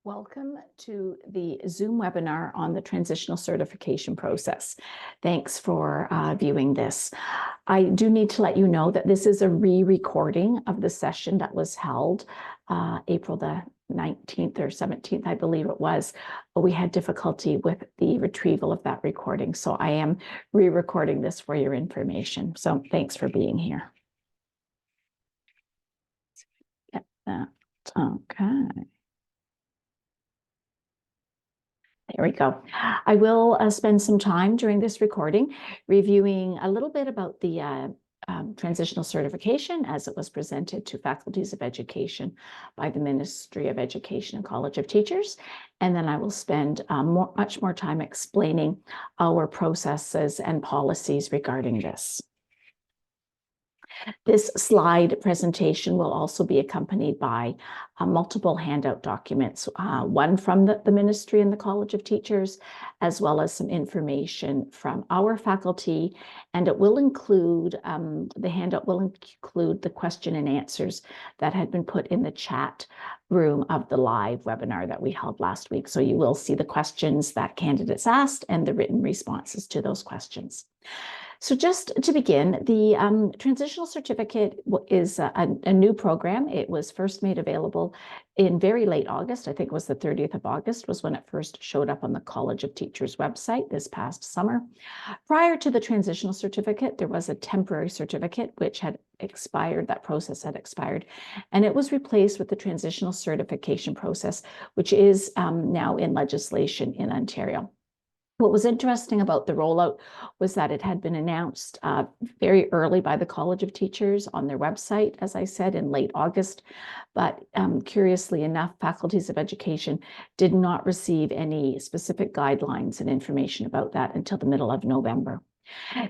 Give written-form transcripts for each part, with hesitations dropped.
Welcome to the Zoom webinar on the transitional certification process. Thanks for viewing this. I do need to let you know that this is a re-recording of the session that was held April the 19th or 17th, I believe it was. But we had difficulty with the retrieval of that recording. So I am re-recording this for your information. So thanks for being here. Get that. Okay. There we go. I will spend some time during this recording reviewing a little bit about the transitional certification as it was presented to faculties of education by the Ministry of Education and College of Teachers. And then I will spend much more time explaining our processes and policies regarding this. This slide presentation will also be accompanied by multiple handout documents, one from the Ministry and the College of Teachers, as well as some information from our faculty. And it will include, the handout will include the question and answers that had been put in the chat room of the live webinar that we held last week. So you will see the questions that candidates asked and the written responses to those questions. So just to begin, the Transitional Certificate is a new program. It was first made available in very late August. I think it was the 30th of August was when it first showed up on the College of Teachers website this past summer. Prior to the Transitional Certificate, there was a temporary certificate which had expired. That process had expired, and it was replaced with the Transitional Certification process, which is now in legislation in Ontario. What was interesting about the rollout was that it had been announced very early by the College of Teachers on their website, as I said, in late August. But curiously enough, faculties of education did not receive any specific guidelines and information about that until the middle of November.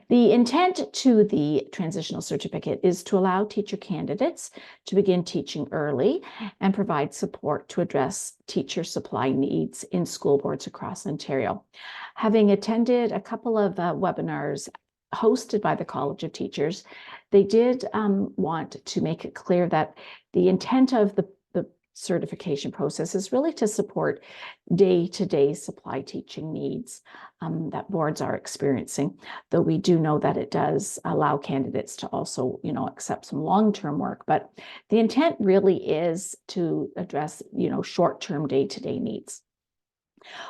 The intent to the transitional certificate is to allow teacher candidates to begin teaching early and provide support to address teacher supply needs in school boards across Ontario. Having attended a couple of webinars hosted by the College of Teachers, they did want to make it clear that the intent of the certification process is really to support day-to-day supply teaching needs that boards are experiencing, though we do know that it does allow candidates to also, accept some long-term work. But the intent really is to address, short-term day-to-day needs.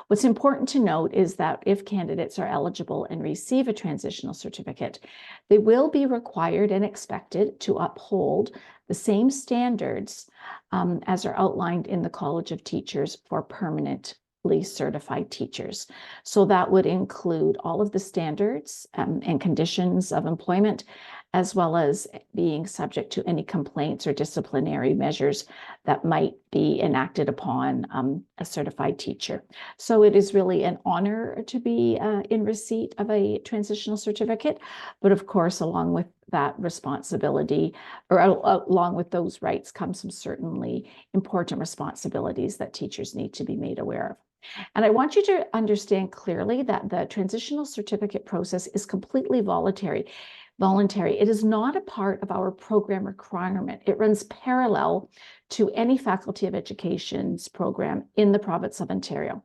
What's important to note is that if candidates are eligible and receive a transitional certificate, they will be required and expected to uphold the same standards as are outlined in the College of Teachers for permanently certified teachers. So that would include all of the standards and conditions of employment, as well as being subject to any complaints or disciplinary measures that might be enacted upon a certified teacher. So it is really an honor to be in receipt of a transitional certificate, but of course, along with that responsibility, or along with those rights, comes some certainly important responsibilities that teachers need to be made aware of. And I want you to understand clearly that the transitional certificate process is completely voluntary. It is not a part of our program requirement. It runs parallel to any Faculty of Education's program in the province of Ontario.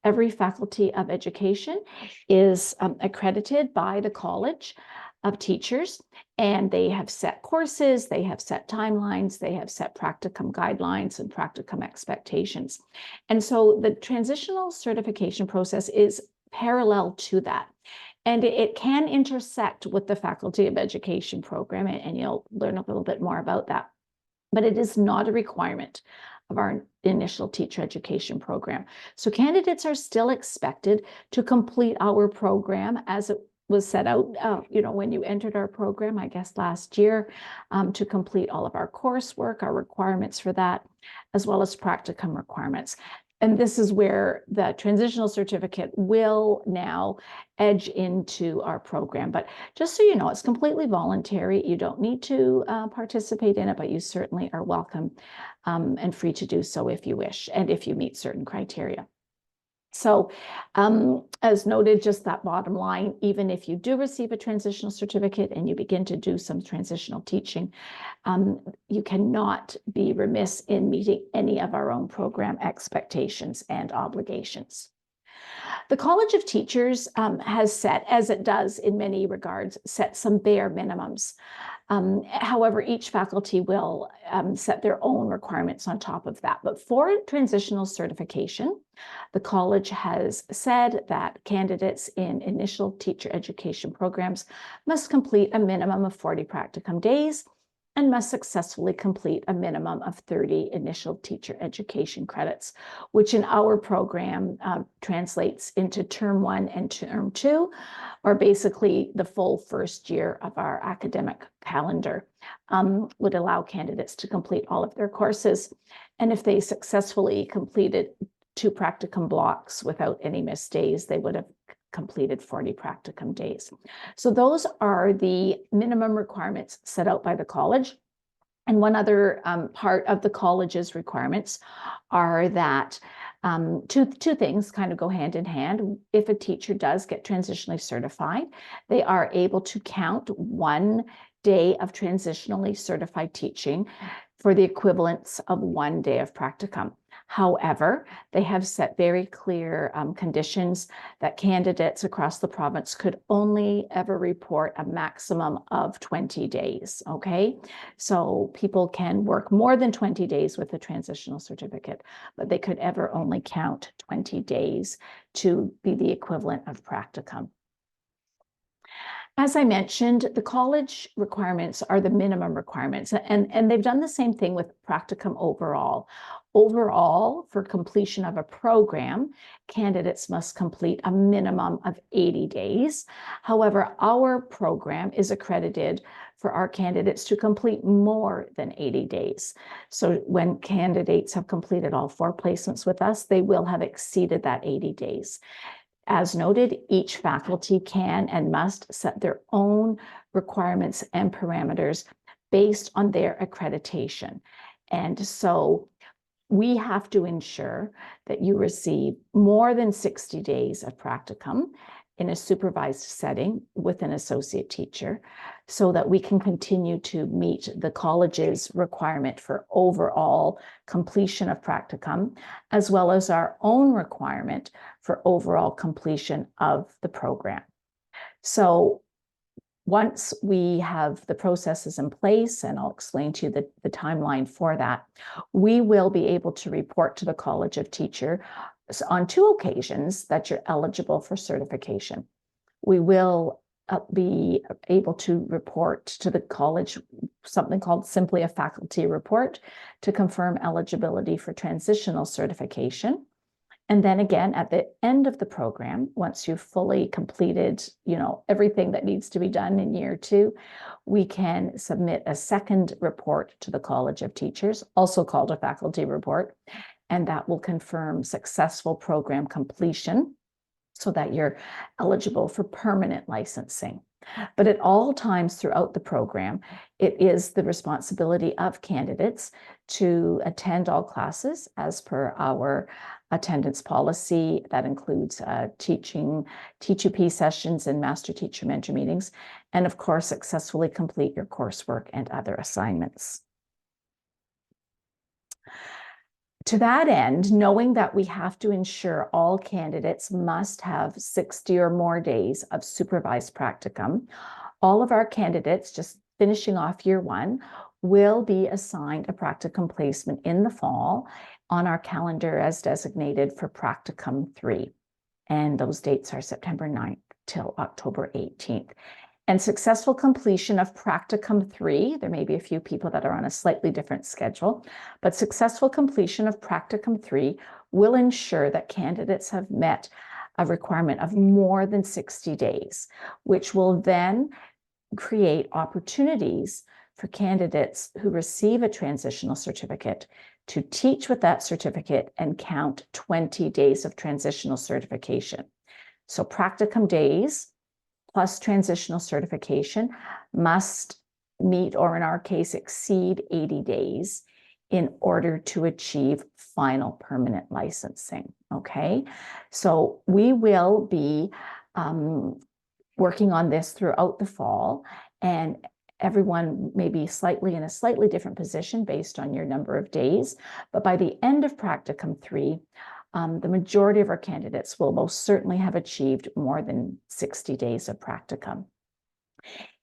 Every Faculty of Education is accredited by the College of Teachers, and they have set courses, they have set timelines, they have set practicum guidelines and practicum expectations. And so the transitional certification process is parallel to that. And it can intersect with the Faculty of Education program, and you'll learn a little bit more about that. But it is not a requirement of our initial teacher education program. So candidates are still expected to complete our program as it was set out, when you entered our program, I guess last year, to complete all of our coursework, our requirements for that, as well as practicum requirements. And this is where the transitional certificate will now edge into our program. But just so you know, it's completely voluntary. You don't need to participate in it, but you certainly are welcome and free to do so if you wish, and if you meet certain criteria. So as noted, just that bottom line, even if you do receive a transitional certificate and you begin to do some transitional teaching, you cannot be remiss in meeting any of our own program expectations and obligations. The College of Teachers has set, as it does in many regards, set some bare minimums. However, each faculty will set their own requirements on top of that. But for transitional certification, the college has said that candidates in initial teacher education programs must complete a minimum of 40 practicum days and must successfully complete a minimum of 30 initial teacher education credits, which in our program translates into term 1 and term 2, or basically the full first year of our academic calendar, would allow candidates to complete all of their courses. And if they successfully completed 2 practicum blocks without any missed days, they would have completed 40 practicum days. So those are the minimum requirements set out by the college. And one other part of the college's requirements are that two things kind of go hand in hand. If a teacher does get transitionally certified, they are able to count 1 day of transitionally certified teaching for the equivalence of 1 day of practicum. However, they have set very clear conditions that candidates across the province could only ever report a maximum of 20 days, okay? So people can work more than 20 days with a transitional certificate, but they could ever only count 20 days to be the equivalent of practicum. As I mentioned, the college requirements are the minimum requirements, and they've done the same thing with practicum overall. Overall, for completion of a program, candidates must complete a minimum of 80 days. However, our program is accredited for our candidates to complete more than 80 days. So when candidates have completed all 4 placements with us, they will have exceeded that 80 days. As noted, each faculty can and must set their own requirements and parameters based on their accreditation. And so we have to ensure that you receive more than 60 days of practicum in a supervised setting with an associate teacher so that we can continue to meet the college's requirement for overall completion of practicum, as well as our own requirement for overall completion of the program. So once we have the processes in place, and I'll explain to you the timeline for that, we will be able to report to the College of Teachers on 2 occasions that you're eligible for certification. We will be able to report to the college something called simply a faculty report to confirm eligibility for transitional certification. And then again, at the end of the program, once you've fully completed, everything that needs to be done in year 2, we can submit a second report to the College of Teachers, also called a faculty report, and that will confirm successful program completion so that you're eligible for permanent licensing. But at all times throughout the program, it is the responsibility of candidates to attend all classes as per our attendance policy. That includes teaching, T2P sessions and master teacher mentor meetings, and of course, successfully complete your coursework and other assignments. To that end, knowing that we have to ensure all candidates must have 60 or more days of supervised practicum, all of our candidates, just finishing off year 1, will be assigned a practicum placement in the fall on our calendar as designated for practicum 3. And those dates are September 9th till October 18th. And successful completion of practicum 3, there may be a few people that are on a slightly different schedule, but successful completion of practicum 3 will ensure that candidates have met a requirement of more than 60 days, which will then create opportunities for candidates who receive a transitional certificate to teach with that certificate and count 20 days of transitional certification. So practicum days plus transitional certification must meet, or in our case, exceed 80 days in order to achieve final permanent licensing, okay? So we will be working on this throughout the fall, and everyone may be in a slightly different position based on your number of days, but by the end of Practicum 3, the majority of our candidates will most certainly have achieved more than 60 days of practicum.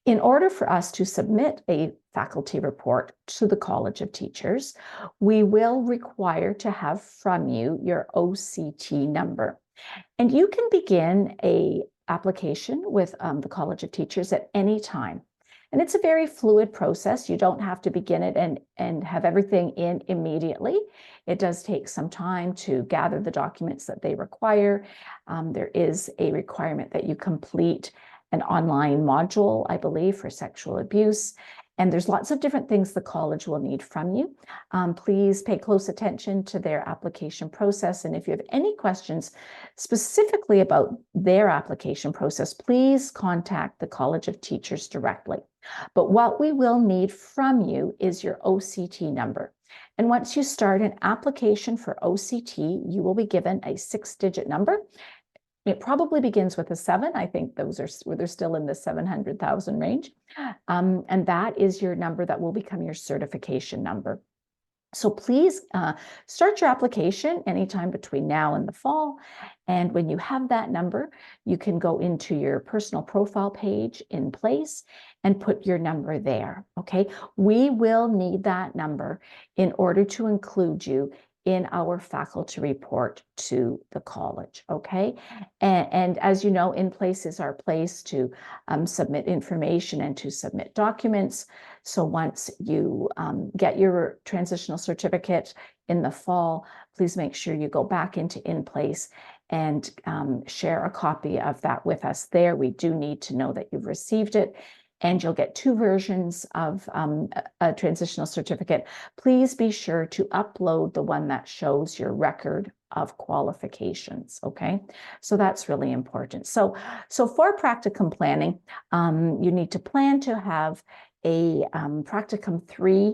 In order for us to submit a faculty report to the College of Teachers, we will require to have from you your OCT number. And you can begin an application with the College of Teachers at any time. And it's a very fluid process. You don't have to begin it and have everything in immediately. It does take some time to gather the documents that they require. There is a requirement that you complete an online module, I believe, for sexual abuse. And there's lots of different things the college will need from you. Please pay close attention to their application process. And if you have any questions specifically about their application process, please contact the College of Teachers directly. But what we will need from you is your OCT number. And once you start an application for OCT, you will be given a 6-digit number. It probably begins with a 7. I think they're still in the 700,000 range. And that is your number that will become your certification number. So please start your application anytime between now and the fall. And when you have that number, you can go into your personal profile page in place and put your number there, okay? We will need that number in order to include you in our faculty report to the college, okay? And as you know, In Place is our place to submit information and to submit documents. So once you get your transitional certificate in the fall, please make sure you go back into In Place and share a copy of that with us there. We do need to know that you've received it. And you'll get 2 versions of a transitional certificate. Please be sure to upload the one that shows your record of qualifications, okay? So that's really important. So for practicum planning, you need to plan to have a Practicum 3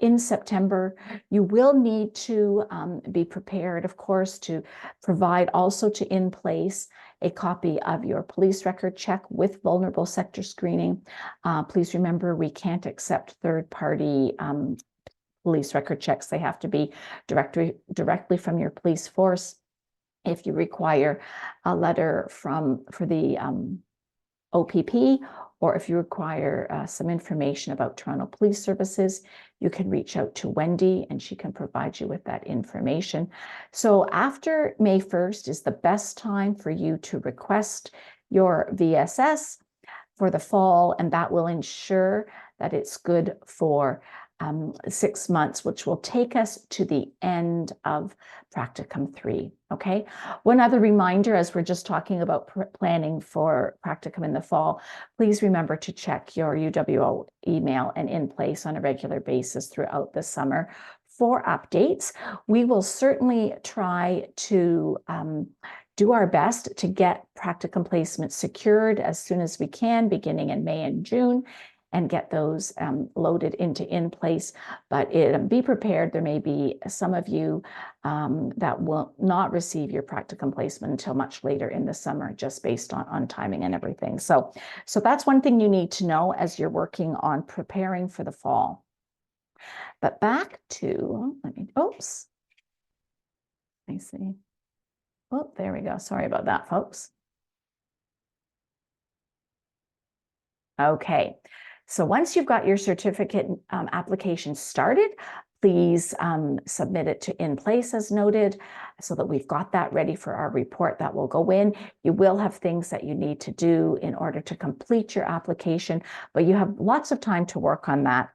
in September. You will need to be prepared, of course, to provide also to In Place a copy of your police record check with vulnerable sector screening. Please remember, we can't accept third-party police record checks. They have to be directly from your police force. If you require a letter for the OPP, or if you require some information about Toronto Police Services, you can reach out to Wendy and she can provide you with that information. So after May 1st is the best time for you to request your VSS for the fall, and that will ensure that it's good for 6 months, which will take us to the end of Practicum 3, okay? One other reminder, as we're just talking about planning for Practicum in the fall, please remember to check your UWO email and In Place on a regular basis throughout the summer for updates. We will certainly try to do our best to get practicum placements secured as soon as we can, beginning in May and June, and get those loaded into In Place. But be prepared, there may be some of you that will not receive your practicum placement until much later in the summer, just based on timing and everything. So that's one thing you need to know as you're working on preparing for the fall. But back to, let me see. Oh, there we go. Sorry about that, folks. Okay. So once you've got your certificate application started, please submit it to In Place as noted, so that we've got that ready for our report that will go in. You will have things that you need to do in order to complete your application, but you have lots of time to work on that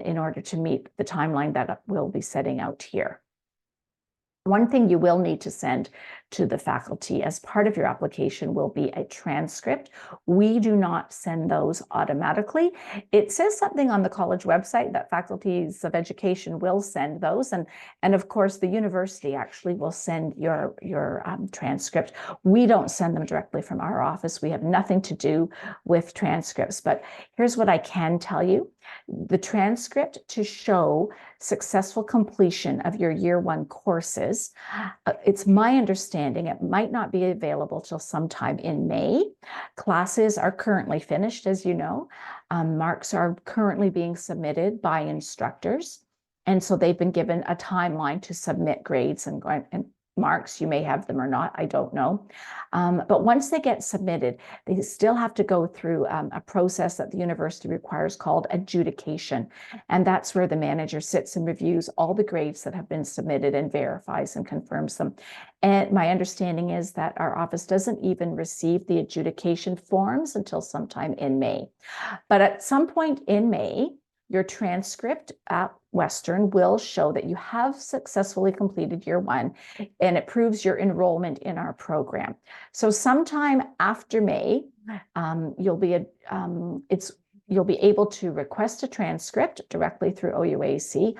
in order to meet the timeline that we'll be setting out here. One thing you will need to send to the faculty as part of your application will be a transcript. We do not send those automatically. It says something on the college website that faculties of education will send those. And of course, the university actually will send your transcript. We don't send them directly from our office. We have nothing to do with transcripts. But here's what I can tell you. The transcript to show successful completion of your year 1 courses. It's my understanding it might not be available till sometime in May. Classes are currently finished, as you know. Marks are currently being submitted by instructors. And so they've been given a timeline to submit grades and marks. You may have them or not, I don't know. But once they get submitted, they still have to go through a process that the university requires called adjudication. And that's where the manager sits and reviews all the grades that have been submitted and verifies and confirms them. And my understanding is that our office doesn't even receive the adjudication forms until sometime in May. But at some point in May, your transcript at Western will show that you have successfully completed year 1, and it proves your enrollment in our program. So sometime after May, you'll be able to request a transcript directly through OUAC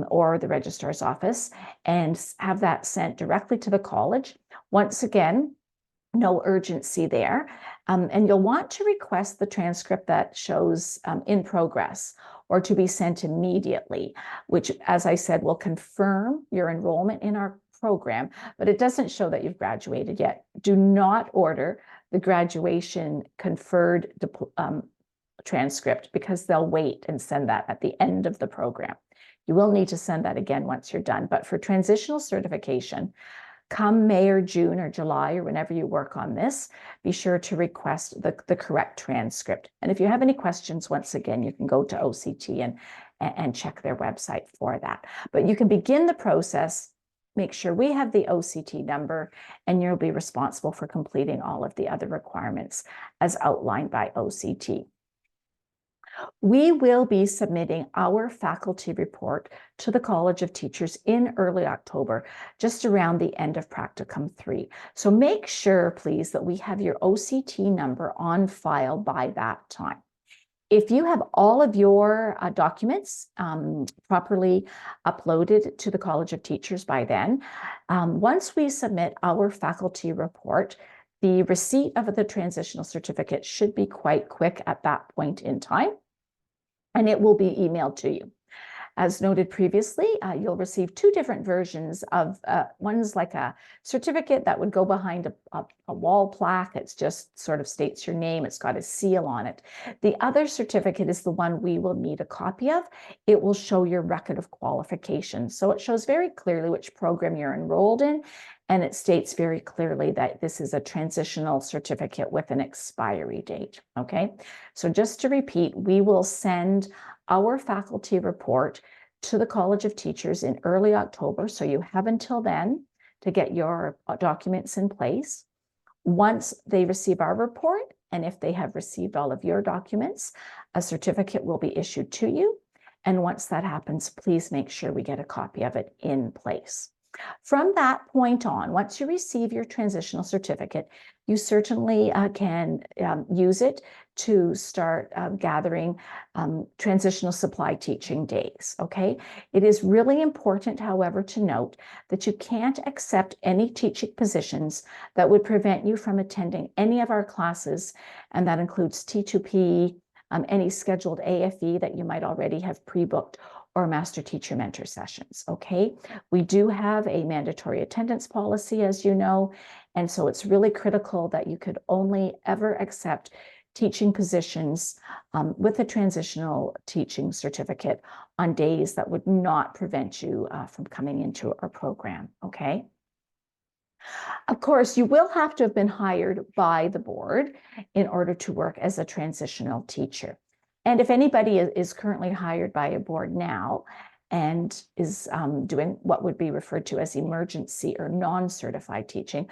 or the registrar's office and have that sent directly to the college. Once again, no urgency there. And you'll want to request the transcript that shows in progress or to be sent immediately, which, as I said, will confirm your enrollment in our program, but it doesn't show that you've graduated yet. Do not order the graduation conferred transcript because they'll wait and send that at the end of the program. You will need to send that again once you're done. But for transitional certification, come May or June or July or whenever you work on this, be sure to request the correct transcript. And if you have any questions, once again, you can go to OCT and check their website for that. But you can begin the process, make sure we have the OCT number, and you'll be responsible for completing all of the other requirements as outlined by OCT. We will be submitting our faculty report to the College of Teachers in early October, just around the end of Practicum 3. So make sure, please, that we have your OCT number on file by that time. If you have all of your documents properly uploaded to the College of Teachers by then, once we submit our faculty report, the receipt of the transitional certificate should be quite quick at that point in time, and it will be emailed to you. As noted previously, you'll receive 2 different versions of, one's like a certificate that would go behind a wall plaque. It just sort of states your name. It's got a seal on it. The other certificate is the one we will need a copy of. It will show your record of qualifications. So it shows very clearly which program you're enrolled in, and it states very clearly that this is a transitional certificate with an expiry date, okay? So just to repeat, we will send our faculty report to the College of Teachers in early October, so you have until then to get your documents in place. Once they receive our report, and if they have received all of your documents, a certificate will be issued to you. And once that happens, please make sure we get a copy of it in place. From that point on, once you receive your transitional certificate, you certainly can use it to start gathering transitional supply teaching days, okay? It is really important, however, to note that you can't accept any teaching positions that would prevent you from attending any of our classes, and that includes T2P, any scheduled AFE that you might already have pre-booked, or master teacher mentor sessions, okay? We do have a mandatory attendance policy, as you know, and so it's really critical that you could only ever accept teaching positions with a transitional teaching certificate on days that would not prevent you from coming into our program, okay? Of course, you will have to have been hired by the board in order to work as a transitional teacher. And if anybody is currently hired by a board now and is doing what would be referred to as emergency or non-certified teaching,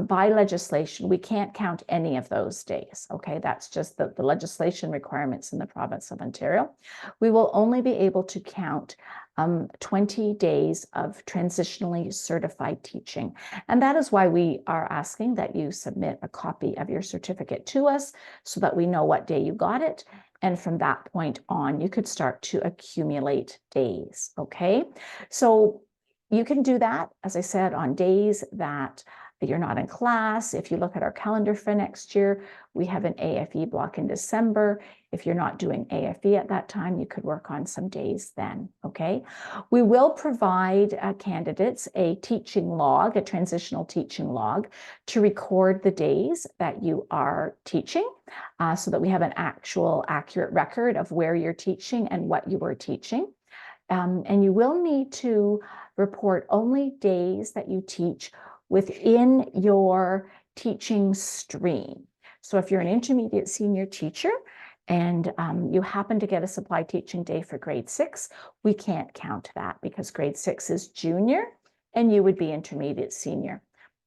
by legislation, we can't count any of those days, okay? That's just the legislation requirements in the province of Ontario. We will only be able to count 20 days of transitionally certified teaching. And that is why we are asking that you submit a copy of your certificate to us so that we know what day you got it. And from that point on, you could start to accumulate days, okay? So you can do that, as I said, on days that you're not in class. If you look at our calendar for next year, we have an AFE block in December. If you're not doing AFE at that time, you could work on some days then, okay? We will provide candidates a teaching log, a transitional teaching log, to record the days that you are teaching, so that we have an actual accurate record of where you're teaching and what you were teaching. And you will need to report only days that you teach within your teaching stream. So if you're an intermediate senior teacher and you happen to get a supply teaching day for grade 6, we can't count that because grade 6 is junior and you would be intermediate senior.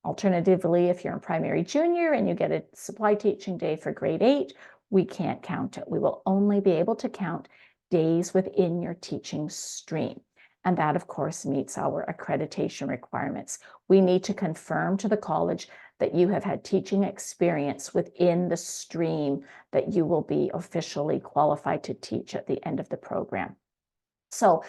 Alternatively, if you're in primary junior and you get a supply teaching day for grade 8, we can't count it. We will only be able to count days within your teaching stream. And that, of course, meets our accreditation requirements. We need to confirm to the college that you have had teaching experience within the stream that you will be officially qualified to teach at the end of the program. So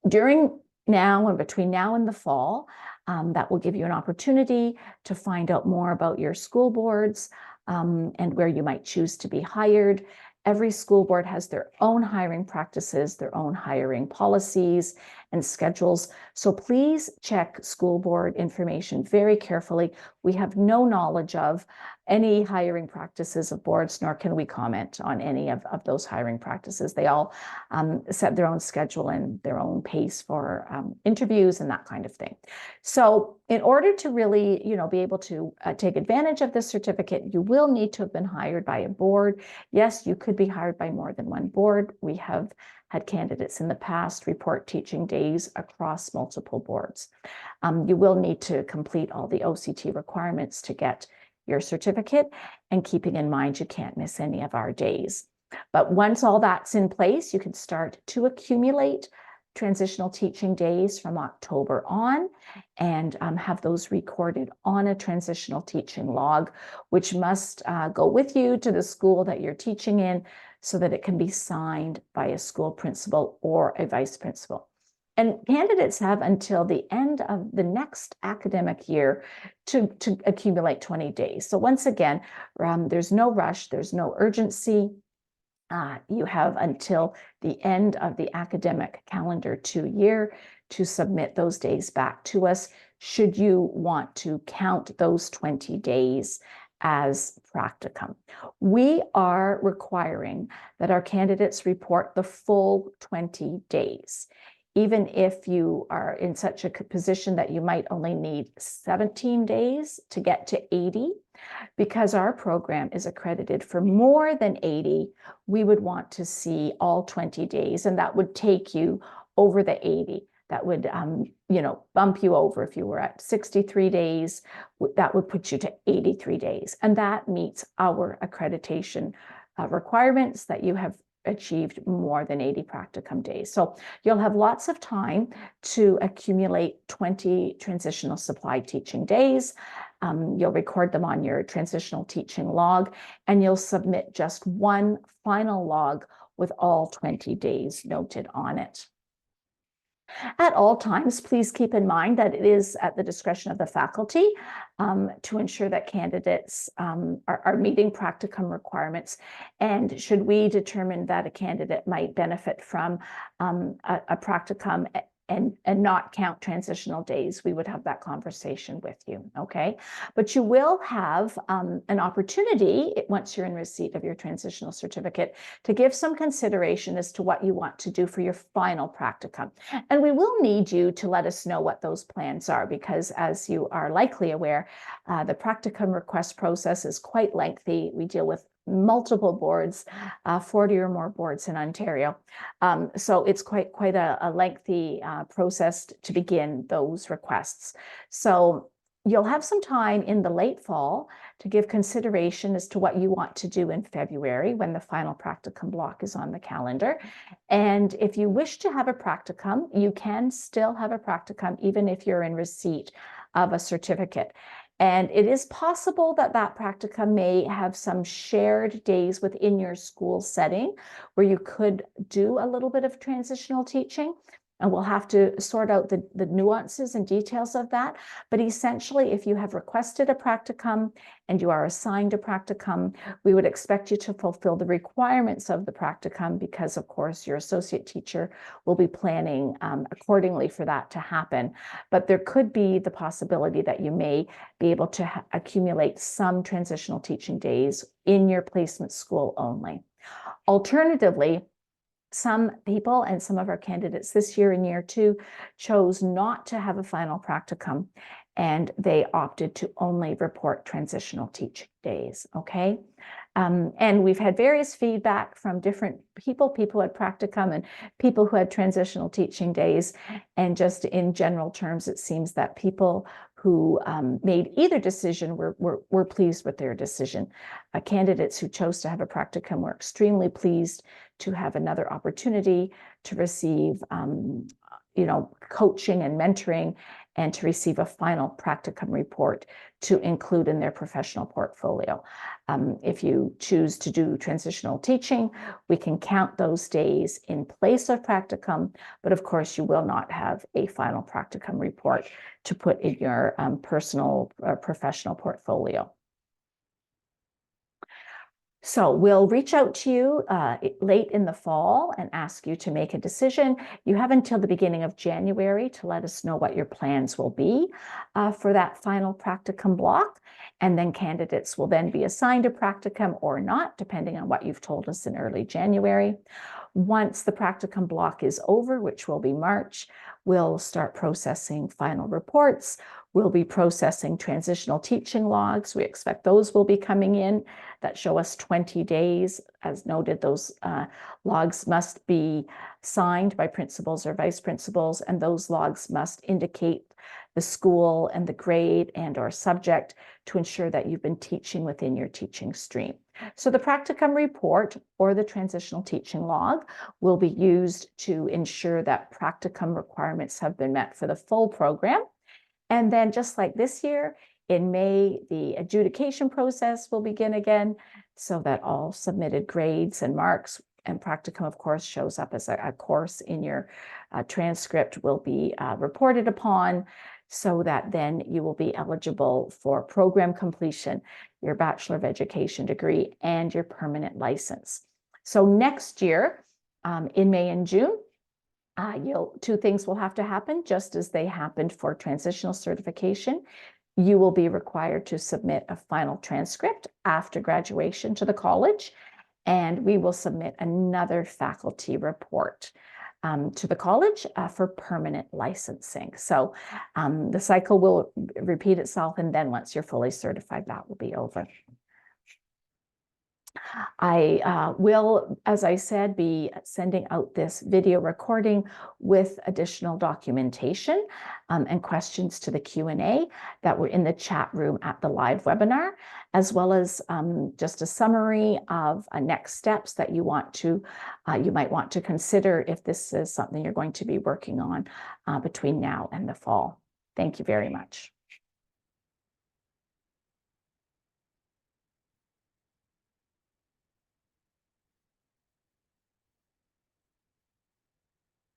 during now and between now and the fall, that will give you an opportunity to find out more about your school boards and where you might choose to be hired. Every school board has their own hiring practices, their own hiring policies and schedules. So please check school board information very carefully. We have no knowledge of any hiring practices of boards, nor can we comment on any of those hiring practices. They all set their own schedule and their own pace for interviews and that kind of thing. So in order to really, be able to take advantage of this certificate, you will need to have been hired by a board. Yes, you could be hired by more than one board. We have had candidates in the past report teaching days across multiple boards. You will need to complete all the OCT requirements to get your certificate, and keeping in mind you can't miss any of our days. But once all that's in place, you can start to accumulate transitional teaching days from October on and have those recorded on a transitional teaching log, which must go with you to the school that you're teaching in so that it can be signed by a school principal or a vice principal. And candidates have until the end of the next academic year to accumulate 20 days. So once again, there's no rush, there's no urgency. You have until the end of the academic calendar 2-year to submit those days back to us, should you want to count those 20 days as practicum. We are requiring that our candidates report the full 20 days. Even if you are in such a position that you might only need 17 days to get to 80, because our program is accredited for more than 80, we would want to see all 20 days, and that would take you over the 80. That would, bump you over. If you were at 63 days, that would put you to 83 days. And that meets our accreditation requirements that you have achieved more than 80 practicum days. So you'll have lots of time to accumulate 20 transitional supply teaching days. You'll record them on your transitional teaching log, and you'll submit just one final log with all 20 days noted on it. At all times, please keep in mind that it is at the discretion of the faculty to ensure that candidates are meeting practicum requirements. And should we determine that a candidate might benefit from a practicum and not count transitional days, we would have that conversation with you, okay? But you will have an opportunity, once you're in receipt of your transitional certificate, to give some consideration as to what you want to do for your final practicum. And we will need you to let us know what those plans are, because as you are likely aware, the practicum request process is quite lengthy. We deal with multiple boards, 40 or more boards in Ontario. So it's quite a lengthy process to begin those requests. So you'll have some time in the late fall to give consideration as to what you want to do in February when the final practicum block is on the calendar. And if you wish to have a practicum, you can still have a practicum even if you're in receipt of a certificate. And it is possible that that practicum may have some shared days within your school setting where you could do a little bit of transitional teaching. and we'll have to sort out the nuances and details of that. But essentially, if you have requested a practicum and you are assigned a practicum, we would expect you to fulfill the requirements of the practicum because, of course, your associate teacher will be planning accordingly for that to happen. But there could be the possibility that you may be able to accumulate some transitional teaching days in your placement school only. Alternatively, some people and some of our candidates this year in year 2 chose not to have a final practicum, and they opted to only report transitional teaching days, okay? And we've had various feedback from different people who had practicum and people who had transitional teaching days. And just in general terms, it seems that people who made either decision were pleased with their decision. Candidates who chose to have a practicum were extremely pleased to have another opportunity to receive coaching and mentoring, and to receive a final practicum report to include in their professional portfolio. If you choose to do transitional teaching, we can count those days in place of practicum, but of course you will not have a final practicum report to put in your personal professional portfolio. So we'll reach out to you late in the fall and ask you to make a decision. You have until the beginning of January to let us know what your plans will be for that final practicum block. And then candidates will then be assigned a practicum or not, depending on what you've told us in early January. Once the practicum block is over, which will be March, we'll start processing final reports. We'll be processing transitional teaching logs. We expect those will be coming in that show us 20 days. As noted, those logs must be signed by principals or vice principals, and those logs must indicate the school and the grade and or subject to ensure that you've been teaching within your teaching stream. So the practicum report or the transitional teaching log will be used to ensure that practicum requirements have been met for the full program. And then just like this year, in May, the adjudication process will begin again so that all submitted grades and marks and practicum, of course, shows up as a course in your transcript will be reported upon, so that then you will be eligible for program completion, your Bachelor of Education degree, and your permanent license. So next year, in May and June, two things will have to happen, just as they happened for transitional certification. You will be required to submit a final transcript after graduation to the college, and we will submit another faculty report to the college for permanent licensing. So the cycle will repeat itself, and then once you're fully certified, that will be over. I will, as I said, be sending out this video recording with additional documentation and questions to the Q&A that were in the chat room at the live webinar, as well as just a summary of next steps that you might want to consider if this is something you're going to be working on between now and the fall. Thank you very much.